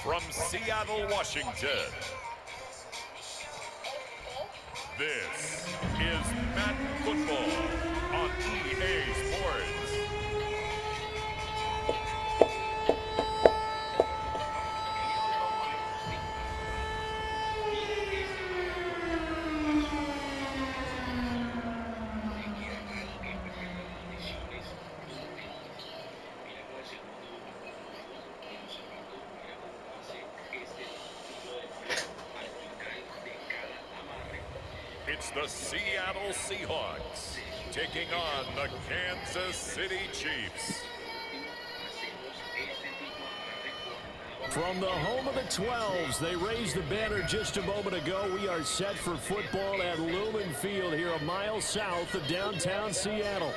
from Seattle, Washington. This is Madden Football on EA Sports. It's the Seattle Seahawks taking on the Kansas City Chiefs. From the home of the 12s, they raised the banner just a moment ago. We are set for football at Lumen Field here a mile south of downtown Seattle.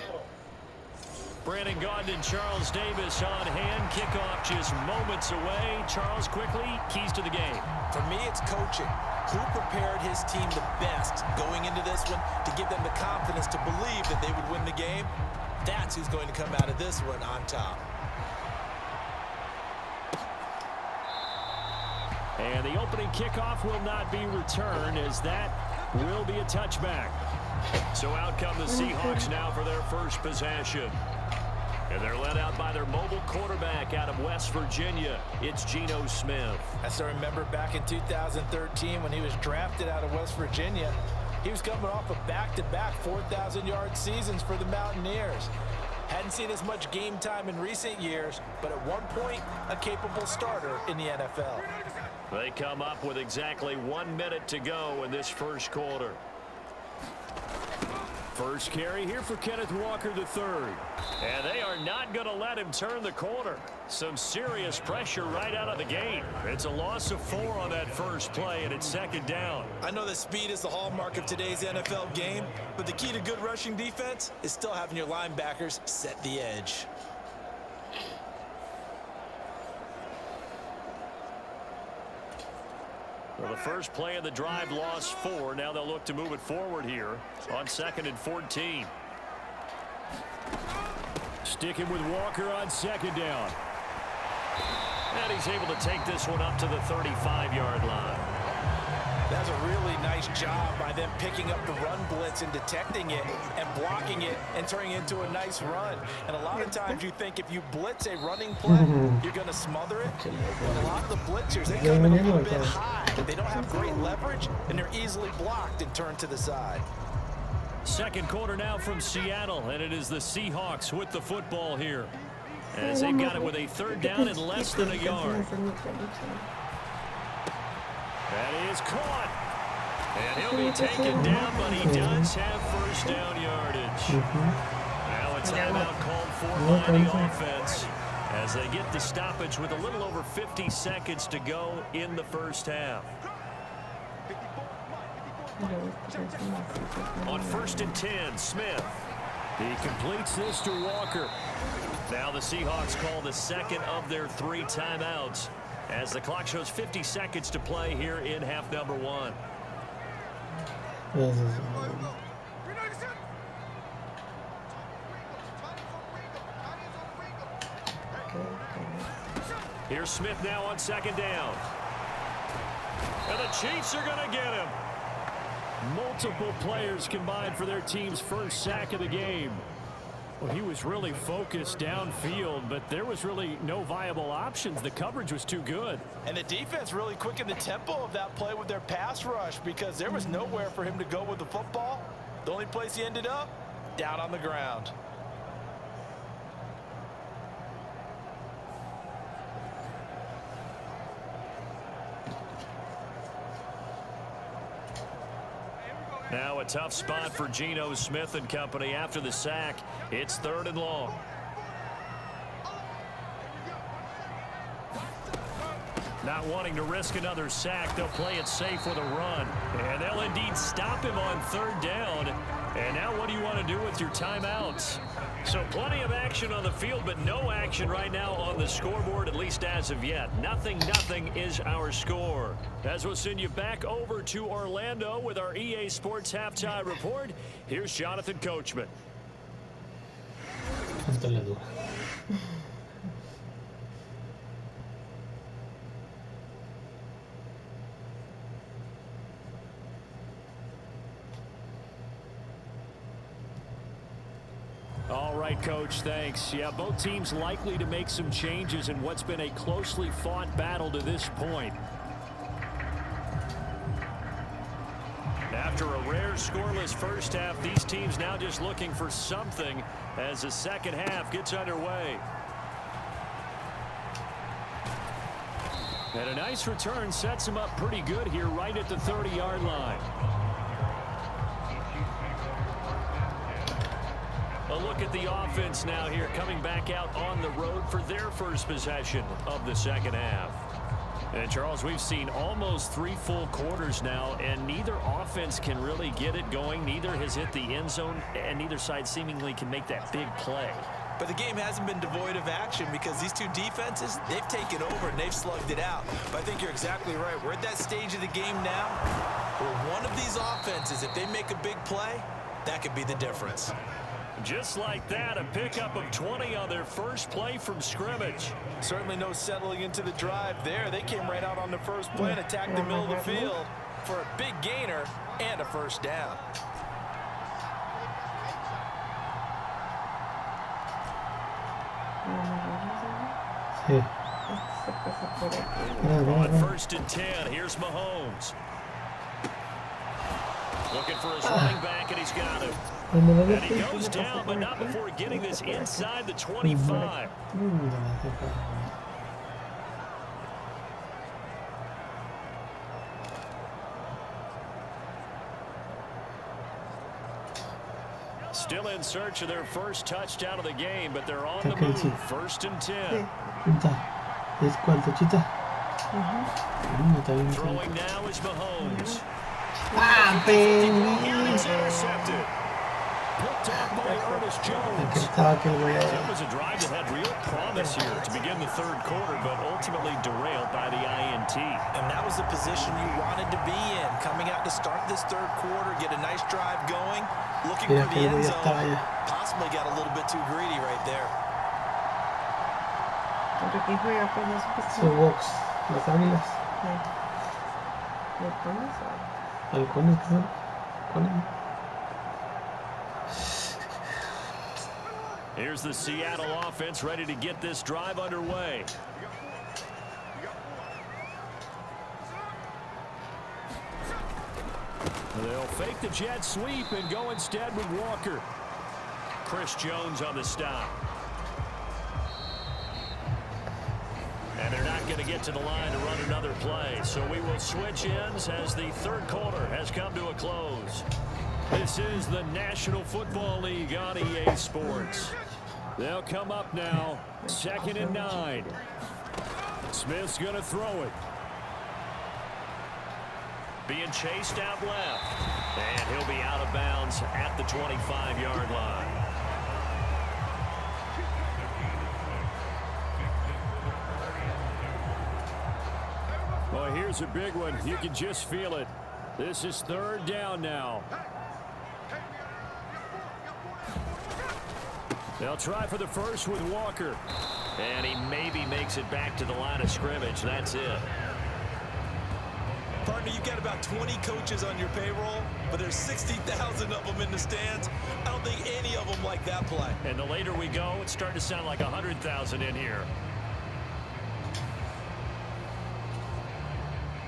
Brandon Gaudin and Charles Davis on hand. Kickoff just moments away. Charles, quickly, keys to the game. For me, it's coaching. Who prepared his team the best going into this one to give them the confidence to believe that they would win the game? That's who's going to come out of this one on top. And the opening kickoff will not be returned, as that will be a touchback. So out come the Seahawks now for their first possession. And they're led out by their mobile quarterback out of West Virginia. It's Geno Smith. I still remember back in 2013 when he was drafted out of West Virginia. He was coming off of back-to-back 4,000-yard seasons for the Mountaineers. Hadn't seen as much game time in recent years, but at one point, a capable starter in the NFL. They come up with exactly 1 minute to go in this first quarter. First carry here for Kenneth Walker III. And they are not going to let him turn the corner. Some serious pressure right out of the gate. It's a loss of 4 on that first play, and it's second down. I know that speed is the hallmark of today's NFL game, but the key to good rushing defense is still having your linebackers set the edge. Well, the first play of the drive lost 4. Now they'll look to move it forward here on 2nd and 14. Sticking with Walker on 2nd down. And he's able to take this one up to the 35-yard line. That's a really nice job by them picking up the run blitz and detecting it and blocking it and turning it into a nice run. And a lot of times you think if you blitz a running play, you're going to smother it. But a lot of the blitzers, they come in a little bit high. They don't have great leverage, and they're easily blocked and turned to the side. Second quarter now from Seattle, and it is the Seahawks with the football here, as they've got it with a 3rd down and less than a yard. That is caught. And he'll be taken down, but he does have first down yardage. Now a timeout called for by the offense as they get the stoppage with a little over 50 seconds to go in the first half. On 1st and 10, Smith. He completes this to Walker. Now the Seahawks call the second of their 3 timeouts, as the clock shows 50 seconds to play here in half number 1. Here's Smith now on 2nd down. And the Chiefs are going to get him. Multiple players combined for their team's first sack of the game. Well, he was really focused downfield, but there was really no viable options. The coverage was too good. And the defense really quickened the tempo of that play with their pass rush, because there was nowhere for him to go with the football. The only place he ended up, down on the ground. Now a tough spot for Geno Smith and company after the sack. It's 3rd and long. Not wanting to risk another sack, they'll play it safe with a run. And they'll indeed stop him on 3rd down. And now what do you want to do with your timeouts? So plenty of action on the field, but no action right now on the scoreboard, at least as of yet. 0-0 is our score. As we'll send you back over to Orlando with our EA Sports Halftime Report, here's Jonathan Coachman. All right, Coach, thanks. Yeah, both teams likely to make some changes in what's been a closely fought battle to this point. After a rare scoreless first half, these teams now just looking for something as the second half gets underway. And a nice return sets him up pretty good here right at the 30-yard line. A look at the offense now here, coming back out on the road for their first possession of the second half. And, Charles, we've seen almost 3 full quarters now, and neither offense can really get it going. Neither has hit the end zone, and neither side seemingly can make that big play. But the game hasn't been devoid of action because these two defenses, they've taken over and they've slugged it out. But I think you're exactly right. We're at that stage of the game now where one of these offenses, if they make a big play, that could be the difference. Just like that, a pickup of 20 on their first play from scrimmage. Certainly no settling into the drive there. They came right out on the first play and attacked the middle of the field for a big gainer and a first down. On 1st and 10, here's Mahomes. Looking for his running back, and he's got him. And he goes down, but not before getting this inside the 25. Still in search of their first touchdown of the game, but they're on the move. 1st and 10. Throwing now is Mahomes. And it's intercepted. Picked off by Ernest Jones. It was a drive that had real promise here to begin the third quarter, but ultimately derailed by the INT. And that was the position you wanted to be in. Coming out to start this third quarter, get a nice drive going, looking for the end zone. Possibly got a little bit too greedy right there. Seahawks, las águilas. Halcones, ¿qué son? Halcones. Here's the Seattle offense ready to get this drive underway. They'll fake the jet sweep and go instead with Walker. Chris Jones on the stop. And they're not going to get to the line to run another play. So we will switch ends as the third quarter has come to a close. This is the National Football League on EA Sports. They'll come up now, 2nd and 9. Smith's going to throw it. Being chased out left. And he'll be out of bounds at the 25-yard line. Well, here's a big one. You can just feel it. This is 3rd down now. They'll try for the first with Walker. And he maybe makes it back to the line of scrimmage. That's it. Partner, you've got about 20 coaches on your payroll, but there's 60,000 of them in the stands. I don't think any of them like that play. And the later we go, it's starting to sound like 100,000 in here.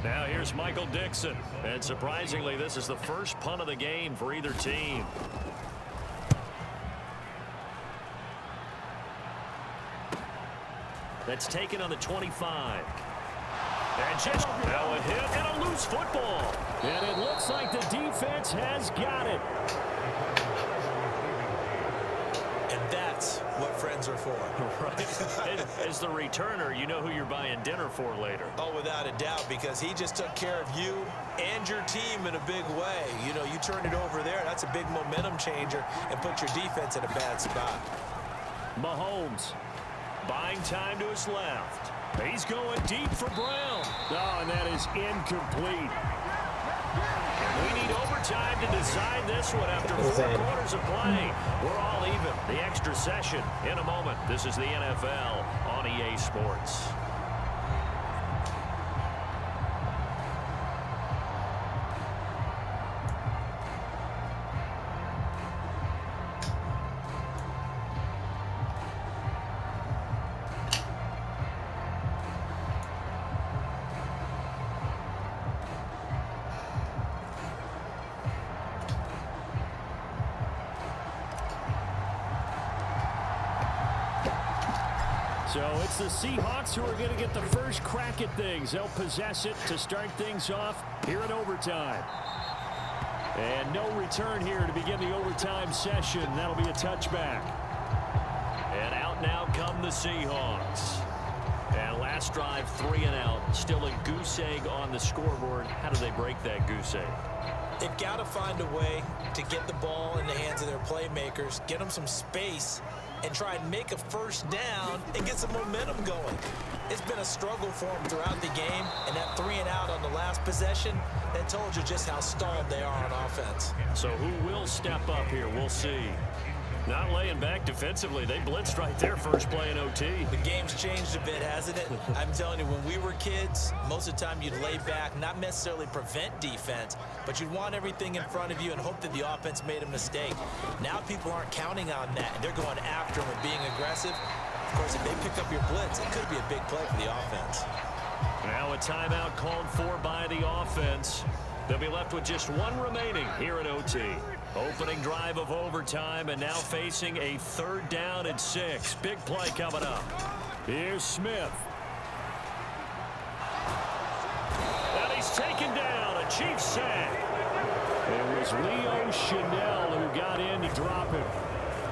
Now here's Michael Dixon. And surprisingly, this is the first punt of the game for either team. That's taken on the 25. And just now a hit and a loose football. And it looks like the defense has got it. And that's what friends are for. Right. As the returner, you know who you're buying dinner for later. Oh, without a doubt, because he just took care of you and your team in a big way. You know, you turn it over there, that's a big momentum changer and put your defense in a bad spot. Mahomes buying time to his left. He's going deep for Brown. Oh, and that is incomplete. We need overtime to decide this one after 4 quarters of play. We're all even. The extra session in a moment. This is the NFL on EA Sports. So it's the Seahawks who are going to get the first crack at things. They'll possess it to start things off here in overtime. And no return here to begin the overtime session. That'll be a touchback. And out now come the Seahawks. And last drive, 3 and out. Still a goose egg on the scoreboard. How do they break that goose egg? They've got to find a way to get the ball in the hands of their playmakers, get them some space, and try and make a first down and get some momentum going. It's been a struggle for them throughout the game, and that 3 and out on the last possession, that told you just how stalled they are on offense. So who will step up here? We'll see. Not laying back defensively. They blitzed right there first play in OT. The game's changed a bit, hasn't it? I'm telling you, when we were kids, most of the time you'd lay back, not necessarily prevent defense, but you'd want everything in front of you and hope that the offense made a mistake. Now people aren't counting on that, and they're going after them and being aggressive. Of course, if they pick up your blitz, it could be a big play for the offense. Now a timeout called for by the offense. They'll be left with just 1 remaining here at OT. Opening drive of overtime, and now facing a 3rd down and 6. Big play coming up. Here's Smith. And he's taken down. A Chiefs sack. It was Leo Chanel who got in to drop him.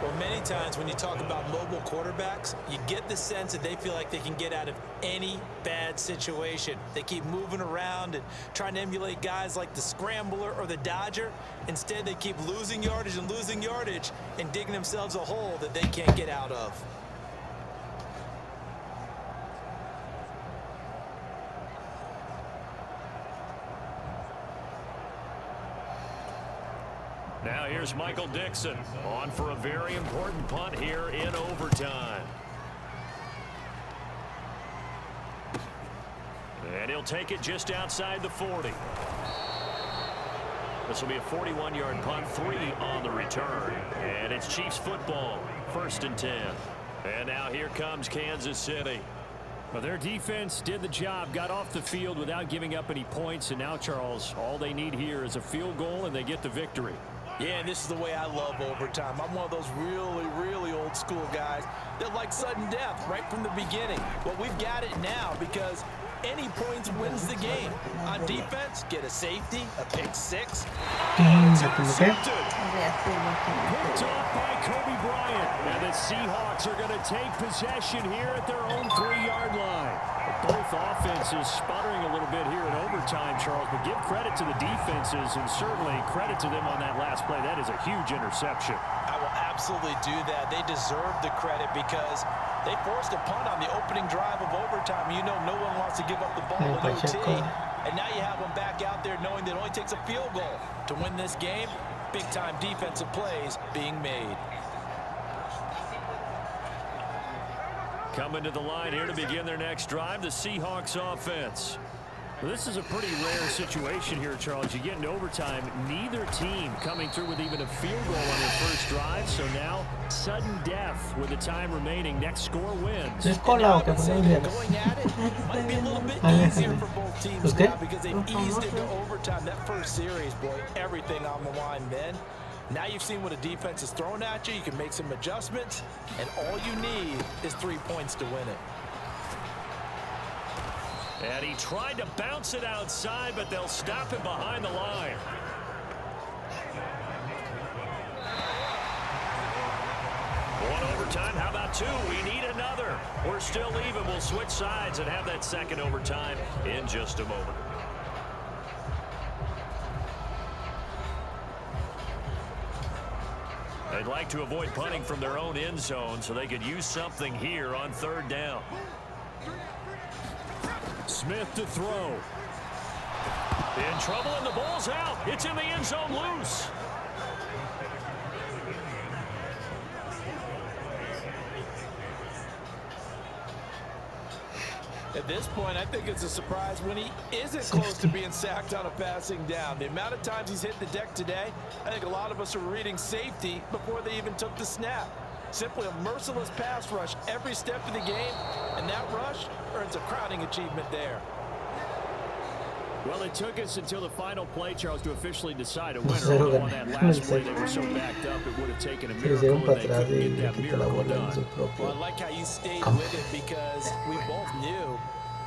Well, many times when you talk about mobile quarterbacks, you get the sense that they feel like they can get out of any bad situation. They keep moving around and trying to emulate guys like the Scrambler or the Dodger. Instead, they keep losing yardage and digging themselves a hole that they can't get out of. Now here's Michael Dixon on for a very important punt here in overtime. And he'll take it just outside the 40. This will be a 41-yard punt, 3 on the return. And it's Chiefs football, 1st and 10. And now here comes Kansas City. Well, their defense did the job, got off the field without giving up any points. And now, Charles, all they need here is a field goal, and they get the victory. Yeah, and this is the way I love overtime. I'm one of those really old school guys that like sudden death right from the beginning. Well, we've got it now because any points wins the game. On defense, get a safety, a pick 6. Intercepted. Picked off by Kobe Bryant. And the Seahawks are going to take possession here at their own 3-yard line. Both offenses sputtering a little bit here in overtime, Charles, but give credit to the defenses and certainly credit to them on that last play. That is a huge interception. I will absolutely do that. They deserve the credit because they forced a punt on the opening drive of overtime. You know no one wants to give up the ball in OT. And now you have them back out there knowing that it only takes a field goal to win this game. Big-time defensive plays being made. Coming to the line here to begin their next drive, the Seahawks offense. Well, this is a pretty rare situation here, Charles. You get into overtime, neither team coming through with even a field goal on their first drive. So now, sudden death with the time remaining. Next score wins. Going at it might be a little bit easier for both teams now because they've eased into overtime. That first series, boy, everything on the line then. Now you've seen what a defense is throwing at you. You can make some adjustments, and all you need is 3 points to win it. And he tried to bounce it outside, but they'll stop him behind the line. One overtime. How about 2? We need another. We're still even. We'll switch sides and have that second overtime in just a moment. They'd like to avoid punting from their own end zone so they could use something here on 3rd down. Smith to throw. In trouble, and the ball's out. It's in the end zone loose. At this point, I think it's a surprise when he isn't close to being sacked on a passing down. The amount of times he's hit the deck today, I think a lot of us are reading safety before they even took the snap. Simply a merciless pass rush every step of the game, and that rush earns a crowning achievement there. Well, it took us until the final play, Charles, to officially decide a winner. Cero Although on that gané. last play, they were so backed up, it would have taken a Se miracle, hicieron and para they atrás couldn't y get le that quitó la miracle bola en su done. Well, I propio like how you stayed campo. with it because we both knew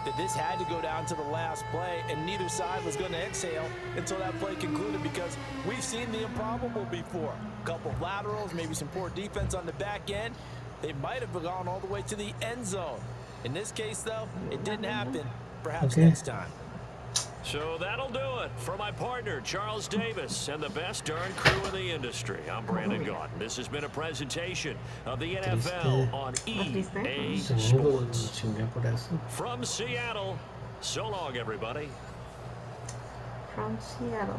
that this had to go down to the last play, and neither side was going to exhale until that play concluded because we've seen the improbable before. A couple of laterals, maybe some poor defense on the back end. They might have gone all the way to the end zone. In this case, though, it didn't happen. Perhaps Okay. next time. So that'll do it for my partner, Charles Davis, and the best darn crew in the industry. I'm Brandon Gaudin. This has been a presentation of the NFL on EA Seguro Sports. chingué por eso. From Seattle, so long, everybody. From Seattle.